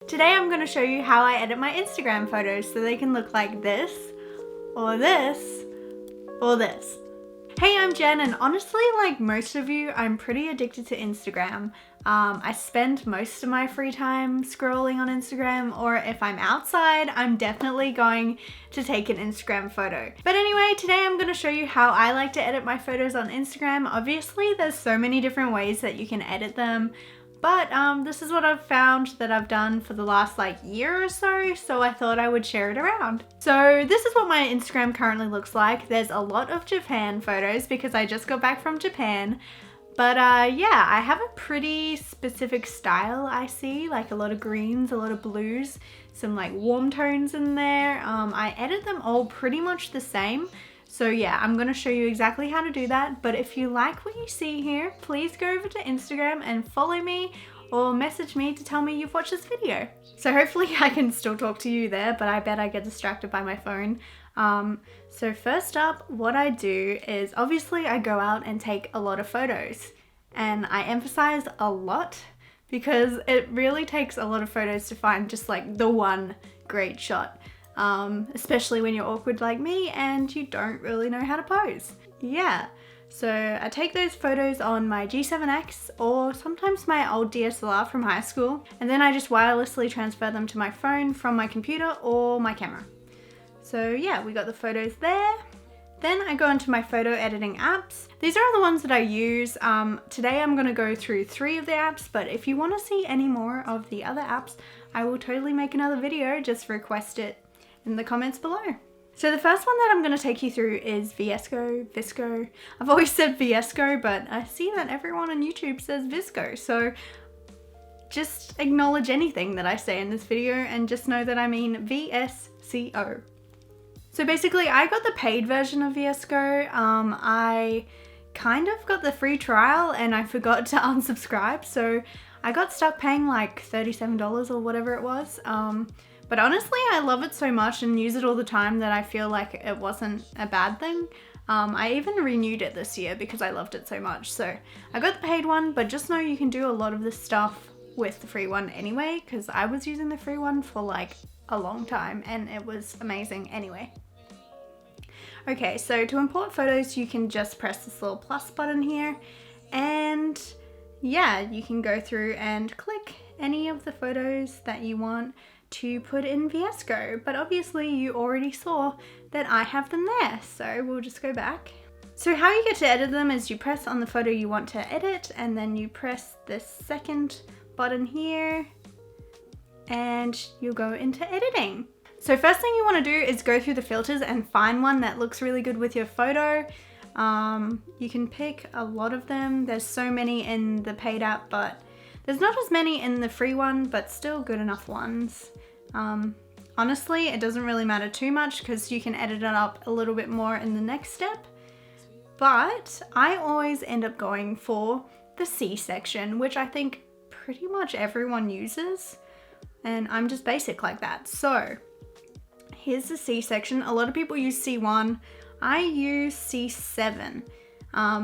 Today I'm going to show you how I edit my Instagram photos so they can look like this, or this, or this. Hey, I'm Jen, and honestly, like most of you, I'm pretty addicted to Instagram. I spend most of my free time scrolling on Instagram, or if I'm outside, I'm definitely going to take an Instagram photo. But anyway, today I'm going to show you how I like to edit my photos on Instagram. Obviously, there's so many different ways that you can edit them. But this is what I've found that I've done for the last year or so I thought I would share it around. So this is what my Instagram currently looks like. There's a lot of Japan photos because I just got back from Japan. But yeah, I have a pretty specific style I see, like a lot of greens, a lot of blues, some warm tones in there. I edit them all pretty much the same. So yeah, I'm going to show you exactly how to do that, but if you like what you see here, please go over to Instagram and follow me or message me to tell me you've watched this video. So hopefully I can still talk to you there, but I bet I get distracted by my phone. So first up, what I do is obviously I go out and take a lot of photos, and I emphasize a lot because it really takes a lot of photos to find just the one great shot. Especially when you're awkward like me and you don't really know how to pose. Yeah, so I take those photos on my G7X or sometimes my old DSLR from high school, and then I just wirelessly transfer them to my phone from my computer or my camera. So yeah, we got the photos there. Then I go into my photo editing apps. These are the ones that I use. Today I'm going to go through 3 of the apps, but if you want to see any more of the other apps, I will totally make another video. Just request it in the comments below. So the first one that I'm going to take you through is VSCO. I've always said VSCO, but I see that everyone on YouTube says VSCO, so just acknowledge anything that I say in this video and just know that I mean VSCO. So basically I got the paid version of VSCO. I kind of got the free trial and I forgot to unsubscribe, so I got stuck paying $37 or whatever it was. But honestly, I love it so much and use it all the time that I feel like it wasn't a bad thing. I even renewed it this year because I loved it so much. So I got the paid one, but just know you can do a lot of this stuff with the free one anyway, because I was using the free one for a long time and it was amazing anyway. Okay, so to import photos, you can just press this little plus button here, and yeah, you can go through and click any of the photos that you want to put in VSCO, but obviously you already saw that I have them there, so we'll just go back. So how you get to edit them is you press on the photo you want to edit, and then you press this second button here, and you'll go into editing. So first thing you want to do is go through the filters and find one that looks really good with your photo. You can pick a lot of them. There's so many in the paid app, but there's not as many in the free one, but still good enough ones. Honestly, it doesn't really matter too much because you can edit it up a little bit more in the next step. But I always end up going for the C section, which I think pretty much everyone uses. And I'm just basic like that. So here's the C section. A lot of people use C1. I use C7.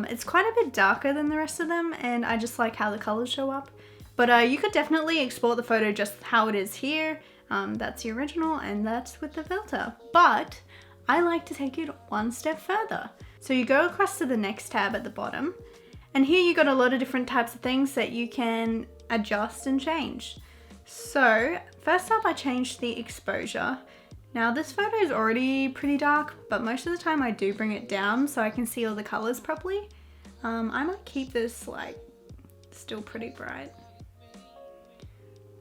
It's quite a bit darker than the rest of them, and I just like how the colors show up. But you could definitely export the photo just how it is here. That's the original and that's with the filter. But I like to take it one step further. So you go across to the next tab at the bottom, and here you got a lot of different types of things that you can adjust and change. So first up, I changed the exposure. Now this photo is already pretty dark, but most of the time I do bring it down so I can see all the colors properly. I might keep this still pretty bright.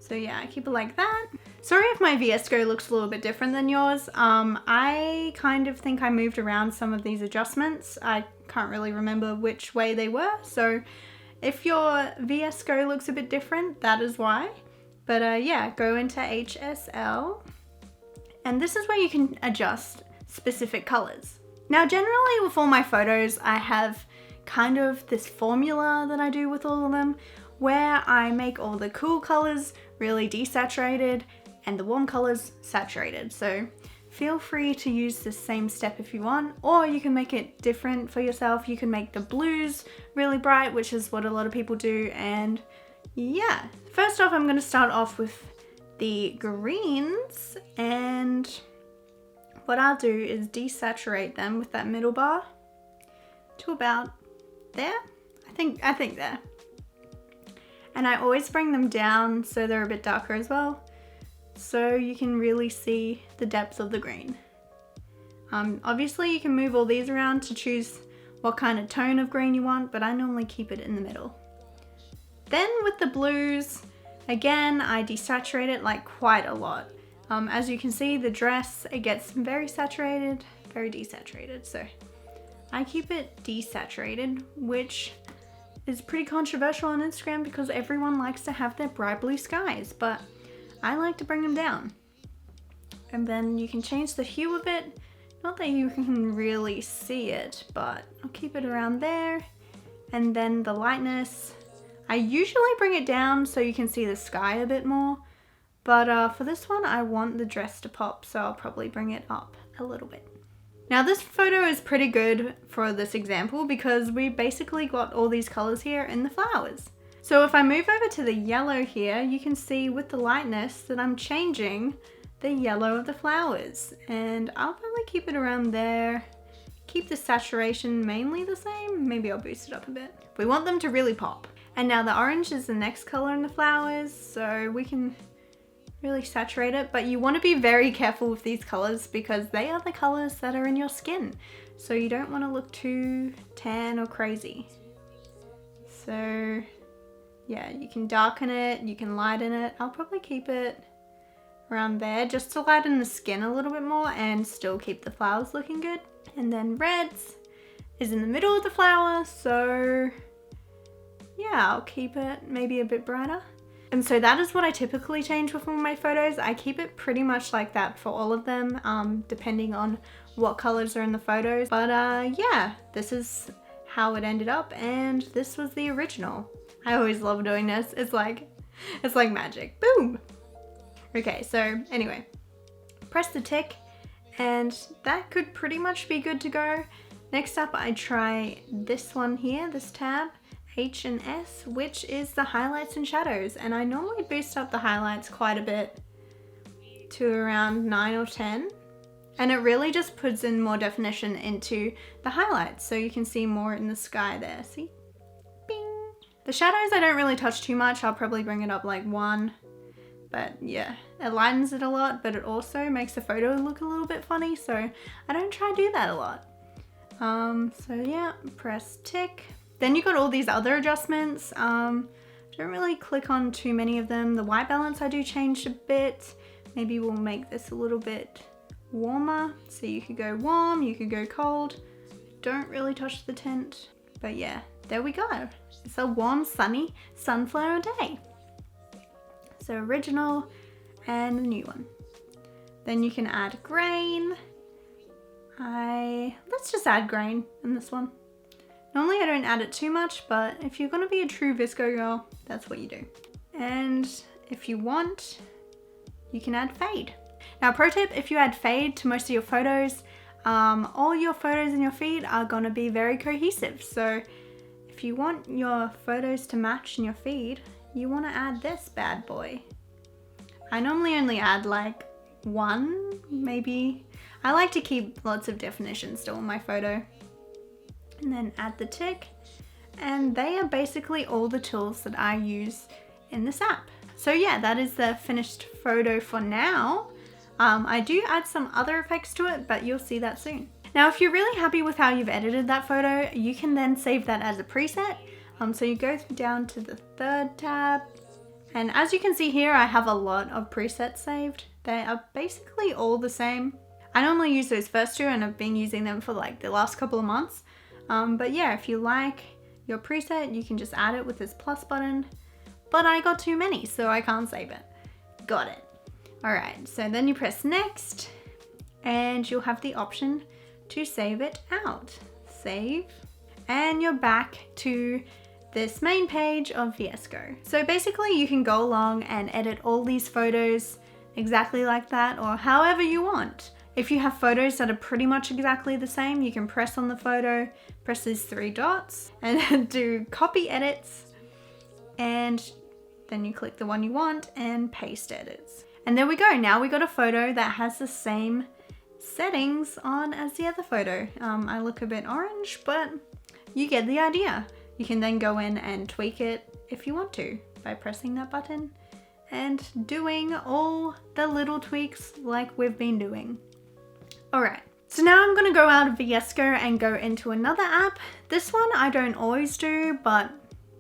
So yeah, I keep it like that. Sorry if my VSCO looks a little bit different than yours. I kind of think I moved around some of these adjustments. I can't really remember which way they were. So if your VSCO looks a bit different, that is why. But yeah, go into HSL. And this is where you can adjust specific colors. Now, generally with all my photos, I have kind of this formula that I do with all of them, where I make all the cool colors really desaturated and the warm colors saturated. So feel free to use the same step if you want, or you can make it different for yourself. You can make the blues really bright, which is what a lot of people do. And yeah, first off, I'm going to start off with the greens, and what I'll do is desaturate them with that middle bar to about there. I think there. And I always bring them down so they're a bit darker as well, so you can really see the depth of the green. Obviously you can move all these around to choose what kind of tone of green you want, but I normally keep it in the middle. Then with the blues, again, I desaturate it like quite a lot. As you can see, the dress, it gets very saturated, very desaturated. So I keep it desaturated, which is pretty controversial on Instagram because everyone likes to have their bright blue skies, but I like to bring them down. And then you can change the hue of it. Not that you can really see it, but I'll keep it around there. And then the lightness, I usually bring it down so you can see the sky a bit more. But for this one, I want the dress to pop, so I'll probably bring it up a little bit. Now this photo is pretty good for this example because we basically got all these colors here in the flowers. So if I move over to the yellow here, you can see with the lightness that I'm changing the yellow of the flowers, and I'll probably keep it around there. Keep the saturation mainly the same. Maybe I'll boost it up a bit. We want them to really pop. And now the orange is the next color in the flowers, so we can really saturate it, but you want to be very careful with these colors because they are the colors that are in your skin. So you don't want to look too tan or crazy. So yeah, you can darken it, you can lighten it. I'll probably keep it around there just to lighten the skin a little bit more and still keep the flowers looking good. And then reds is in the middle of the flower, so yeah, I'll keep it maybe a bit brighter. And so that is what I typically change with all my photos. I keep it pretty much like that for all of them, depending on what colors are in the photos. But yeah, this is how it ended up, and this was the original. I always love doing this. It's like magic. Boom! Okay, so anyway, press the tick, and that could pretty much be good to go. Next up, I try this one here, this tab, H and S, which is the highlights and shadows, and I normally boost up the highlights quite a bit to around 9 or 10, and it really just puts in more definition into the highlights, so you can see more in the sky there. See? Bing! The shadows I don't really touch too much. I'll probably bring it up like 1, but yeah, it lightens it a lot, but it also makes the photo look a little bit funny, so I don't try to do that a lot. So yeah, press tick. Then you got all these other adjustments. Don't really click on too many of them. The white balance I do change a bit. Maybe we'll make this a little bit warmer. So you could go warm, you could go cold. Don't really touch the tint. But yeah, there we go. It's a warm, sunny sunflower day. So original and the new one. Then you can add grain. Let's just add grain in this one. Normally I don't add it too much, but if you're gonna be a true VSCO girl, that's what you do. And if you want, you can add fade. Now pro tip, if you add fade to most of your photos, all your photos in your feed are gonna be very cohesive. So if you want your photos to match in your feed, you wanna add this bad boy. I normally only add like 1, maybe. I like to keep lots of definition still in my photo. And then add the tick, and they are basically all the tools that I use in this app. So yeah, that is the finished photo for now. I do add some other effects to it, but you'll see that soon. Now if you're really happy with how you've edited that photo, you can then save that as a preset. So you go down to the 3rd tab, and as you can see here, I have a lot of presets saved. They are basically all the same. I normally use those first 2, and I've been using them for like the last couple of months. But yeah, if you like your preset, you can just add it with this plus button, but I got too many, so I can't save it. Got it. All right, so then you press next, and you'll have the option to save it out. Save, and you're back to this main page of VSCO. So basically you can go along and edit all these photos exactly like that, or however you want. If you have photos that are pretty much exactly the same, you can press on the photo, press these 3 dots, and then do copy edits, and then you click the one you want and paste edits. And there we go. Now we got a photo that has the same settings on as the other photo. I look a bit orange, but you get the idea. You can then go in and tweak it if you want to by pressing that button and doing all the little tweaks like we've been doing. Alright, so now I'm going to go out of VSCO and go into another app. This one I don't always do, but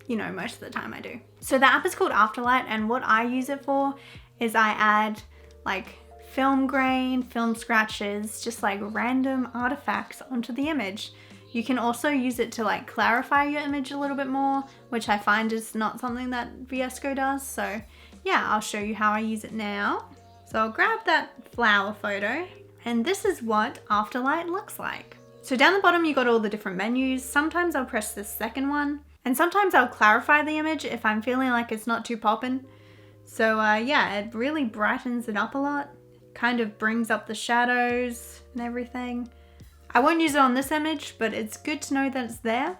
you know, most of the time I do. So the app is called Afterlight, and what I use it for is I add like film grain, film scratches, just like random artifacts onto the image. You can also use it to like clarify your image a little bit more, which I find is not something that VSCO does. So yeah, I'll show you how I use it now. So I'll grab that flower photo, and this is what Afterlight looks like. So down the bottom you got all the different menus. Sometimes I'll press this second one, and sometimes I'll clarify the image if I'm feeling like it's not too poppin'. So yeah, it really brightens it up a lot. Kind of brings up the shadows and everything. I won't use it on this image, but it's good to know that it's there.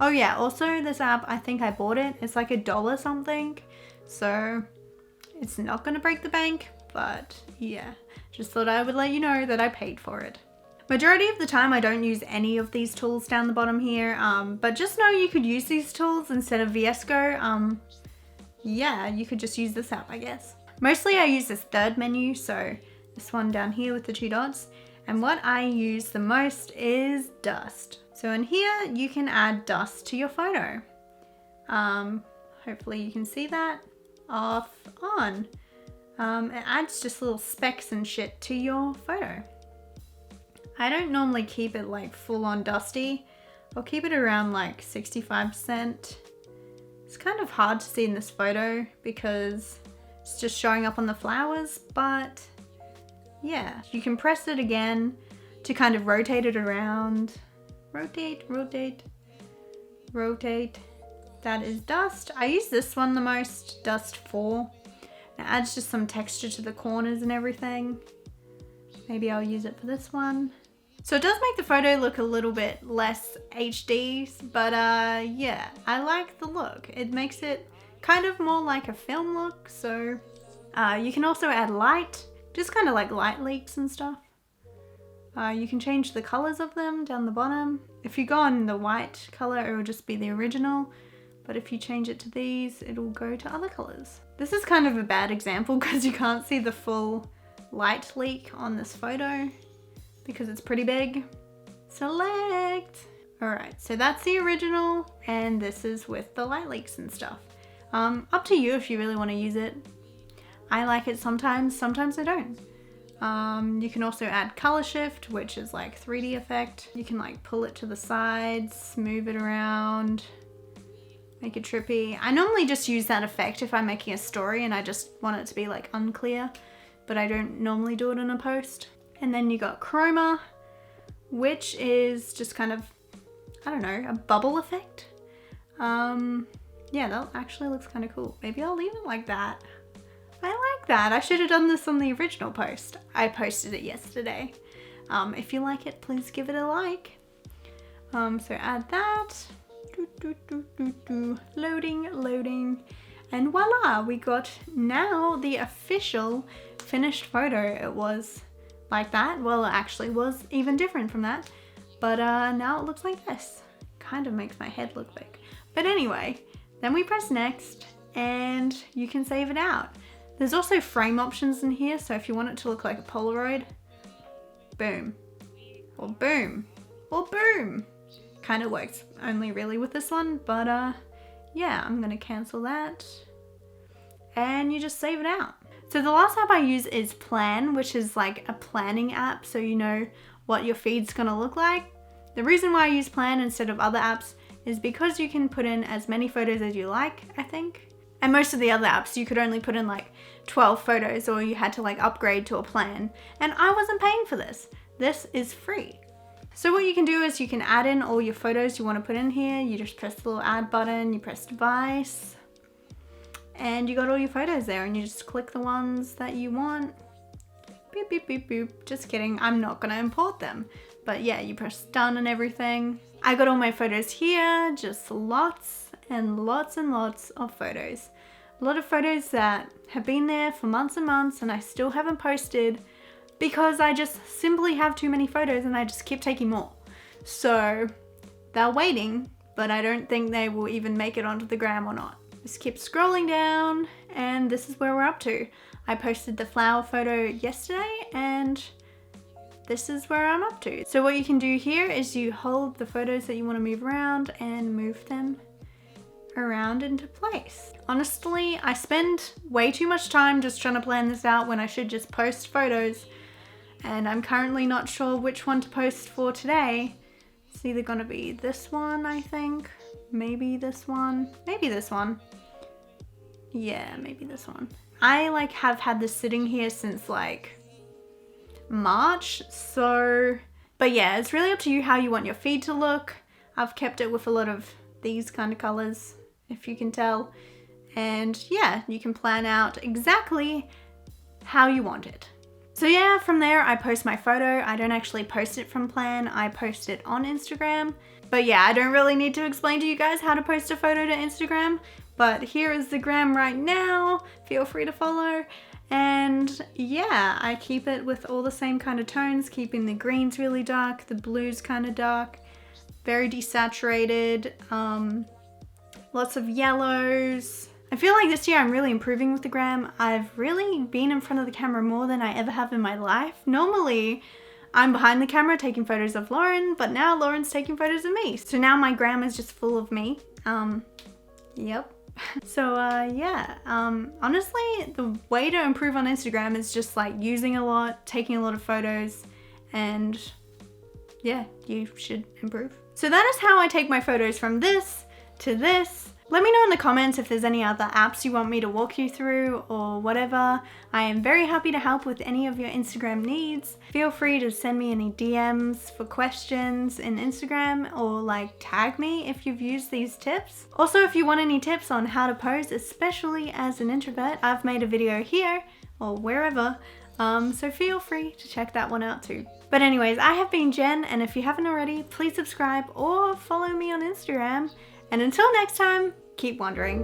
Oh yeah, also this app, I think I bought it. It's like $1 something. So it's not gonna break the bank, but yeah, just thought I would let you know that I paid for it. Majority of the time I don't use any of these tools down the bottom here, but just know you could use these tools instead of VSCO. Yeah, you could just use this app, I guess. Mostly I use this third menu, so this one down here with the 2 dots. And what I use the most is dust. So in here, you can add dust to your photo. Hopefully you can see that. Off, on. It adds just little specks and shit to your photo. I don't normally keep it like full on dusty. I'll keep it around like 65%. It's kind of hard to see in this photo because it's just showing up on the flowers, but yeah, you can press it again to kind of rotate it around. Rotate, rotate, rotate. That is dust. I use this one the most, dust 4. It adds just some texture to the corners and everything. Maybe I'll use it for this one. So it does make the photo look a little bit less HD, but yeah, I like the look. It makes it kind of more like a film look. So you can also add light, just kind of like light leaks and stuff. You can change the colors of them down the bottom. If you go on the white color, it will just be the original. But if you change it to these, it will go to other colors. This is kind of a bad example because you can't see the full light leak on this photo because it's pretty big. Select. All right, so that's the original, and this is with the light leaks and stuff. Up to you if you really want to use it. I like it sometimes I don't. You can also add color shift, which is like 3D effect. You can like pull it to the sides, move it around, make it trippy. I normally just use that effect if I'm making a story and I just want it to be like unclear, but I don't normally do it in a post. And then you got chroma, which is just kind of, I don't know, a bubble effect. Yeah, that actually looks kind of cool. Maybe I'll leave it like that. I like that. I should have done this on the original post. I posted it yesterday. If you like it, please give it a like. So add that. Loading, loading. And voila, we got now the official finished photo. It was like that. Well, it actually was even different from that. But now it looks like this. Kind of makes my head look big. But anyway, then we press next and you can save it out. There's also frame options in here, so if you want it to look like a Polaroid, boom, or boom, or boom. Kind of works only really with this one, but yeah, I'm gonna cancel that. And you just save it out. So the last app I use is Plann, which is like a planning app, so you know what your feed's gonna look like. The reason why I use Plann instead of other apps is because you can put in as many photos as you like, I think. And most of the other apps, you could only put in like 12 photos or you had to like upgrade to a plan. And I wasn't paying for this. This is free. So what you can do is you can add in all your photos you want to put in here. You just press the little add button, you press device, and you got all your photos there and you just click the ones that you want. Beep, beep, beep, beep. Just kidding, I'm not gonna import them. But yeah, you press done and everything. I got all my photos here, just lots and lots and lots of photos. A lot of photos that have been there for months and months and I still haven't posted because I just simply have too many photos and I just keep taking more. So they're waiting, but I don't think they will even make it onto the gram or not. Just keep scrolling down and this is where we're up to. I posted the flower photo yesterday and this is where I'm up to. So what you can do here is you hold the photos that you want to move around and move them around into place. Honestly, I spend way too much time just trying to plan this out when I should just post photos, and I'm currently not sure which one to post for today. It's either gonna be this one, I think, maybe this one, maybe this one. Yeah, maybe this one. I like have had this sitting here since like March, so, but yeah, it's really up to you how you want your feed to look. I've kept it with a lot of these kind of colors, if you can tell, and yeah, you can plan out exactly how you want it. So yeah, from there I post my photo. I don't actually post it from Plann, I post it on Instagram. But yeah, I don't really need to explain to you guys how to post a photo to Instagram, but here is the gram right now. Feel free to follow. And yeah, I keep it with all the same kind of tones, keeping the greens really dark, the blues kind of dark, very desaturated, lots of yellows. I feel like this year I'm really improving with the gram. I've really been in front of the camera more than I ever have in my life. Normally, I'm behind the camera taking photos of Lauren, but now Lauren's taking photos of me. So now my gram is just full of me. Yep. So yeah, honestly, the way to improve on Instagram is just like using a lot, taking a lot of photos, and yeah, you should improve. So that is how I take my photos from this to this. Let me know in the comments if there's any other apps you want me to walk you through or whatever. I am very happy to help with any of your Instagram needs. Feel free to send me any DMs for questions in Instagram or like tag me if you've used these tips. Also, if you want any tips on how to pose, especially as an introvert, I've made a video here or wherever. So feel free to check that one out too. But anyways, I have been Jen, and if you haven't already, please subscribe or follow me on Instagram. And until next time, keep wondering.